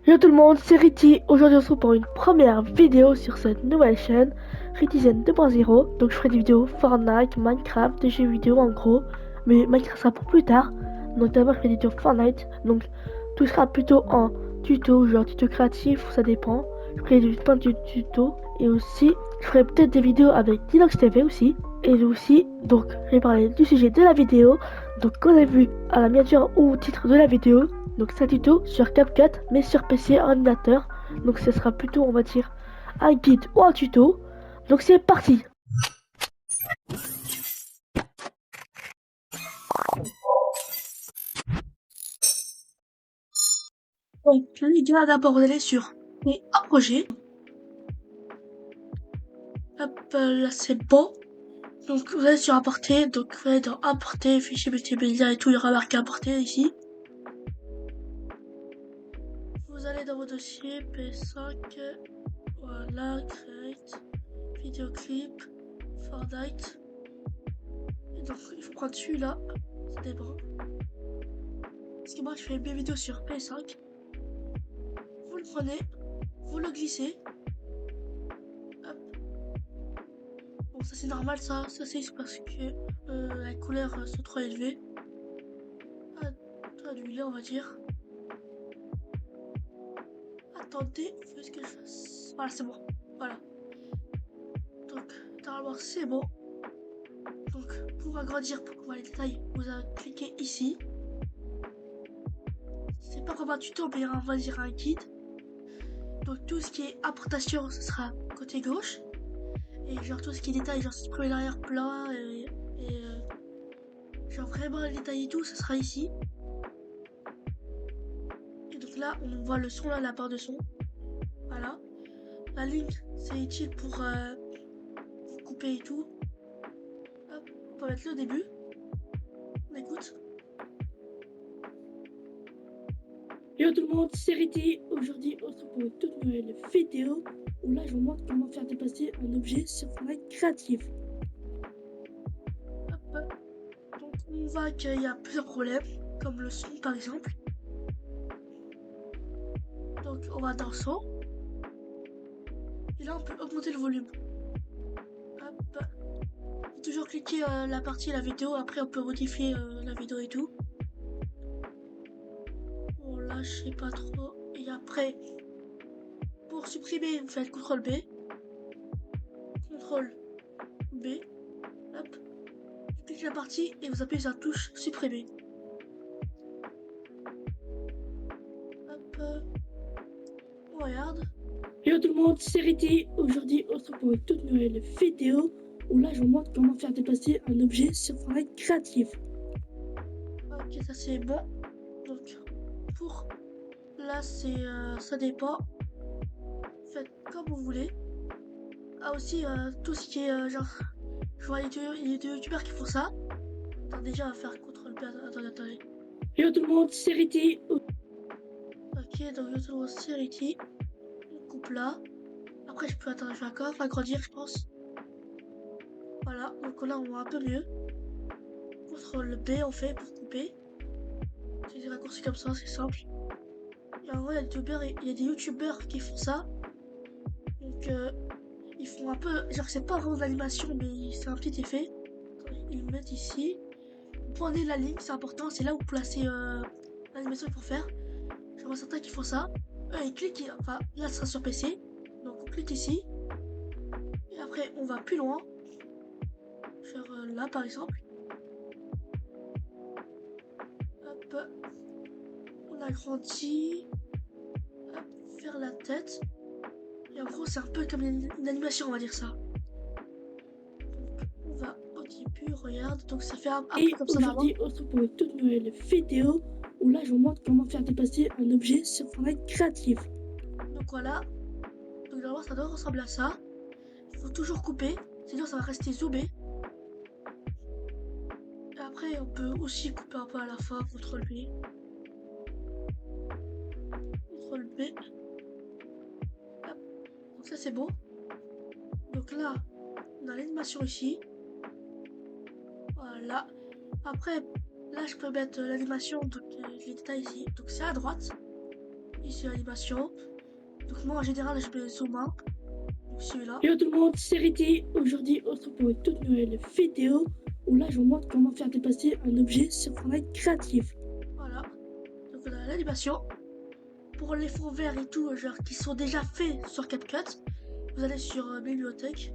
Yo tout le monde, c'est Riti. Aujourd'hui on se retrouve pour une première vidéo sur cette nouvelle chaîne, Ritizen 2.0. Donc je ferai des vidéos Fortnite, Minecraft, des jeux vidéo en gros. Mais Minecraft sera pour plus tard. Donc d'abord je ferai des vidéos Fortnite. Donc tout sera plutôt en tuto, genre tuto créatif, ça dépend. Je ferai plein de tutos. Et aussi, je ferai peut-être des vidéos avec Dinox TV aussi. Et aussi, donc je vais parler du sujet de la vidéo. Donc comme on a vu à la miniature ou au titre de la vidéo, donc c'est un tuto sur CapCut, mais sur PC ordinateur. Donc ce sera plutôt, on va dire, un guide ou un tuto. Donc c'est parti. Donc l'idée d'abord vous allez sur un projet. Hop, là c'est bon. Donc vous allez sur importer, donc vous allez dans importer, fichier multimédia et tout, il y aura marqué importer ici. Vous allez dans vos dossiers, PS5, voilà, create, vidéoclip, Fortnite. Et donc il faut prendre celui-là, ça dépend. Parce que moi je fais mes vidéos sur PS5. Vous le prenez, vous le glissez. Hop. Bon ça c'est normal ça c'est parce que la couleur sont trop élevées. Traduis-le on va dire. Attendez, faut ce que je fasse. Voilà c'est bon. Voilà. Donc normalement c'est bon. Donc pour agrandir, pour voir les détails, vous cliquez ici. C'est pas comme un tuto mais on va dire un guide. Donc tout ce qui est importation ce sera côté gauche. Et genre tout ce qui est détail, genre supprimer l'arrière-plan et genre vraiment détailler tout, ce sera ici. Et donc là, on voit le son là, la barre de son. Voilà. La ligne, c'est utile pour couper et tout. Hop, on va mettre le début. On écoute. Yo tout le monde, c'est Riti. Aujourd'hui, on se retrouve pour une toute nouvelle vidéo où là, je vous montre comment faire dépasser un objet sur Fortnite créatif. Hop. Donc on voit qu'il y a plusieurs problèmes, comme le son par exemple. Donc on va dans son. Et là, on peut augmenter le volume. Hop. Faut toujours cliquer la partie la vidéo, après on peut modifier la vidéo et tout. Bon là je sais pas trop. Et après, pour supprimer, vous faites CTRL B. CTRL B. Hop. Vous cliquez la partie et vous appuyez sur la touche supprimer. Hop. On regarde. Yo tout le monde, c'est Riti. Aujourd'hui on se retrouve pour une toute nouvelle vidéo où là je vous montre comment faire dépasser un objet sur Fortnite créatif. Ok, ça c'est bon. Donc pour là c'est ça dépend. Faites comme vous voulez. Ah aussi tout ce qui est genre je vois les deux youtubeurs qui font ça. Attends déjà à faire CTRL B. Attendez. Yo tout le monde, c'est Riti. Ok donc yo tout le monde, c'est Riti. On coupe là. Après je peux attendre, je vais encore agrandir je pense. Voilà, donc là on voit un peu mieux. CTRL B on fait pour couper. C'est des raccourcis comme ça, c'est simple. Et en vrai il y a des youtubeurs qui font ça. Donc ils font un peu, genre c'est pas vraiment de l'animation mais c'est un petit effet. Ils le mettent ici. Vous prenez la ligne, c'est important, c'est là où vous placez l'animation qu'il faut faire. J'en vois certains qui font ça. Ils cliquent, enfin là ça sera sur PC. Donc on clique ici. Et après on va plus loin. Faire là par exemple. Hop. On agrandit. Hop. Faire la tête. Et en gros c'est un peu comme une animation on va dire ça. Donc on va au début, regarde. Donc ça fait un peu comme ça. Aujourd'hui on se retrouve pour une toute nouvelle vidéo où là je vous montre comment faire dépasser un objet sur Fortnite créatif. Donc voilà. Donc d'abord ça doit ressembler à ça. Il faut toujours couper, sinon ça va rester zoomé. Et après on peut aussi couper un peu à la fin, CTRL B. CTRL B. Hop. Donc ça c'est beau. Donc là, on a l'animation ici. Voilà. Après, là je peux mettre l'animation, donc les détails ici. Donc c'est à droite. ici l'animation. Donc moi en général je mets zoom 1, donc celui-là. Yo tout le monde, c'est Riti. Aujourd'hui on se retrouve pour une toute nouvelle vidéo où là je vous montre comment faire dépasser un objet sur Fortnite créatif. Voilà, donc on a l'animation. Pour les fonds verts et tout, genre qui sont déjà faits sur CapCut, vous allez sur bibliothèque.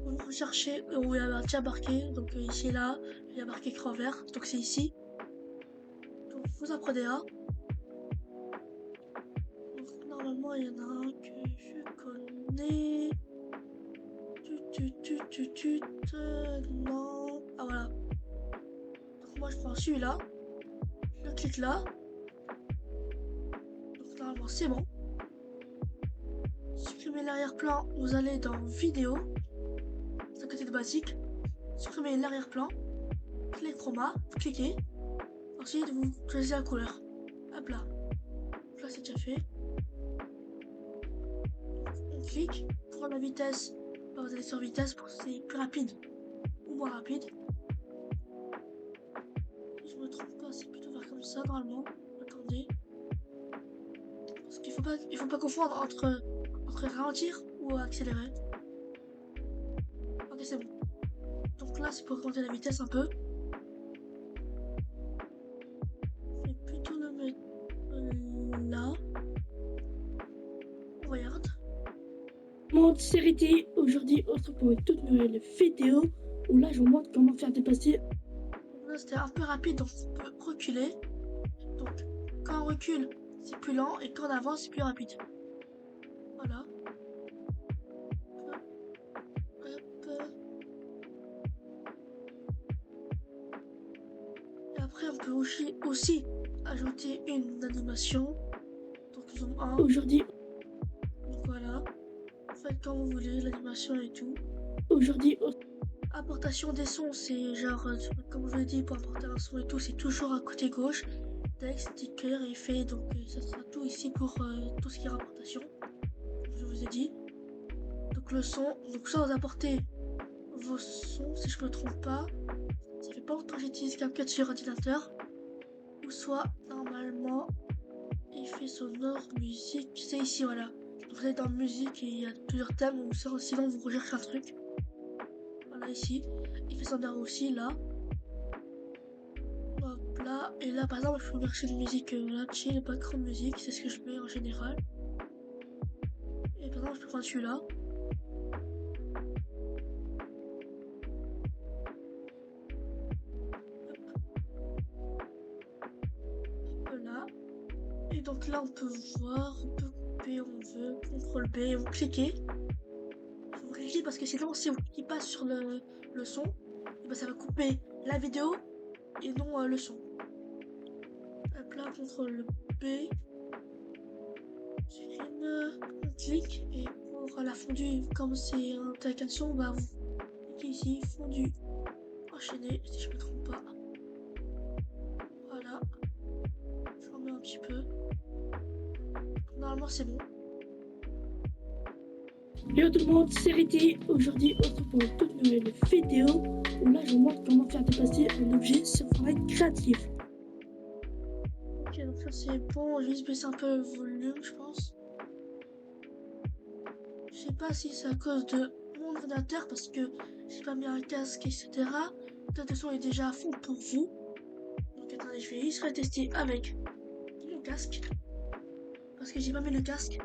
Vous recherchez où il y a déjà marqué, donc ici là, il y a marqué écran vert, donc c'est ici. Donc vous en prenez un. Donc normalement il y en a un que je connais. Non. Ah voilà. Donc moi je prends celui-là. Je clique là. Donc normalement c'est bon. Supprimer l'arrière-plan, vous allez dans vidéo. C'est à côté de basique. Supprimez l'arrière-plan. Clé chroma, vous cliquez. Ensuite vous choisissez la couleur. Hop là. Donc là c'est déjà fait. On clique. Pour la vitesse, vous allez sur vitesse pour que c'est plus rapide ou moins rapide. Si je me trompe pas, c'est plutôt vers comme ça normalement. Attendez. Parce qu'il faut pas confondre entre ralentir ou accélérer. Ok, c'est bon. Donc là, c'est pour augmenter la vitesse un peu. Je vais plutôt le mettre là. On regarde. Mon Seriti, aujourd'hui, on se retrouve pour une toute nouvelle vidéo où là, je vous montre comment faire dépasser. Donc là, c'était un peu rapide, donc on peut reculer. Donc, quand on recule, c'est plus lent et quand on avance, c'est plus rapide. Voilà. Hop. Et après, on peut aussi ajouter une animation. Donc, zoom 1. Aujourd'hui. Donc voilà. Faites comme vous voulez, l'animation et tout. Aujourd'hui, importation des sons, c'est genre, comme je vous l'ai dit, pour importer un son et tout, c'est toujours à côté gauche. Texte, sticker, effet, donc ça sera tout ici pour tout ce qui est importation. Comme je vous ai dit. Donc le son, donc soit vous apportez vos sons, si je me trompe pas. Ça fait pas longtemps que j'utilise CapCut sur ordinateur. Ou soit, normalement, effet sonore, musique, c'est ici, voilà. Donc vous allez dans musique et il y a plusieurs thèmes, ou sinon vous recherchez un truc. Voilà, ici. Effet sonore aussi, là. Hop là. Et là, par exemple, je peux rechercher une musique, là, chill, background music, c'est ce que je mets en général. Et par exemple, je peux prendre celui-là. Voilà. Et donc là, on peut voir, on peut couper, on veut, CTRL B, et vous cliquez. Il faut vérifier parce que sinon, si vous cliquez pas sur le son, et ben ça va couper la vidéo et non le son. Hop là, CTRL B. Supprime, on clique et pour la fondue, comme c'est un tag à son, bah vous cliquez ici, fondue, enchaîner, si je me trompe pas. Voilà. Je remets un petit peu. Normalement, c'est bon. Yo tout le monde, c'est Riti. Aujourd'hui, on se retrouve pour une toute nouvelle vidéo où là je vous montre comment faire dépasser un objet sur Fortnite créatif. Ok, donc ça c'est bon. Je vais juste baisser un peu le volume, je pense. Je sais pas si c'est à cause de mon ordinateur parce que j'ai pas mis un casque, etc. Peut-être le son est déjà à fond pour vous. Donc attendez, je vais juste retester avec mon casque parce que j'ai pas mis le casque.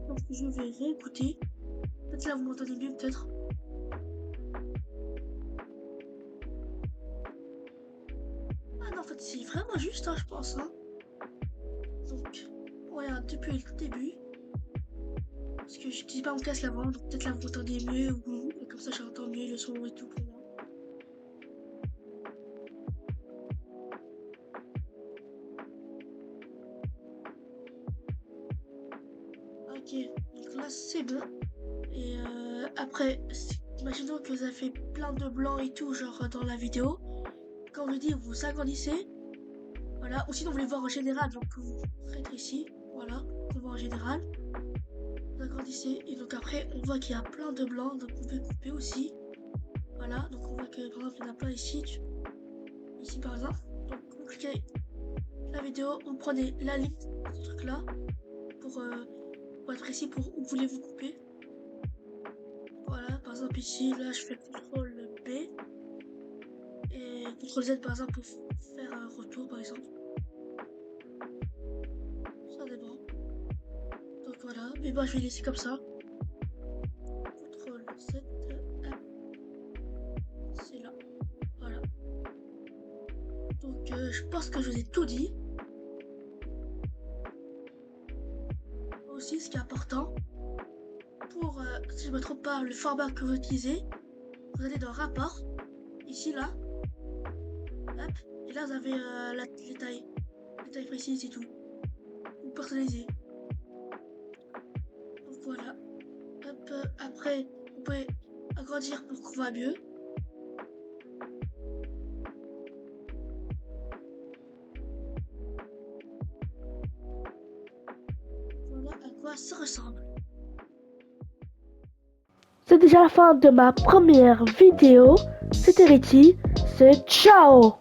Donc je vais réécouter. Peut-être là vous m'entendez mieux, peut-être. Ah non, en fait c'est vraiment juste, hein, je pense. Hein. Donc, regarde depuis le début. Parce que je dis pas mon casque avant, donc peut-être là vous entendez mieux, ou comme ça j'entends mieux le son et tout pour moi. Ok, donc là c'est bon. Et après, imaginons que vous avez fait plein de blancs et tout, genre dans la vidéo. Quand je dis vous agrandissez, voilà, ou sinon vous voulez voir en général, donc vous rétrécissez, voilà, on voit en général. Vous agrandissez, et donc après on voit qu'il y a plein de blancs, donc vous pouvez couper aussi. Voilà, donc on voit que par exemple il y en a plein ici. ici par exemple. Donc vous cliquez la vidéo, vous prenez la ligne, ce truc là, pour être précis, pour où voulez-vous couper. Voilà, par exemple ici, là je fais CTRL B et CTRL Z par exemple pour faire un retour par exemple. Ça dépend. Donc voilà, mais moi je vais laisser comme ça. CTRL Z, c'est là. Voilà. Donc je pense que je vous ai tout dit. Aussi, ce qui est important, pour, si je ne me trompe pas, le format que vous utilisez, vous allez dans rapport, ici là, hop, et là vous avez les tailles précises et tout, ou personnalisées. Donc voilà, hop, après vous pouvez agrandir pour qu'on voit mieux. Voilà à quoi ça ressemble. C'est déjà la fin de ma première vidéo. C'était Riti, c'est ciao!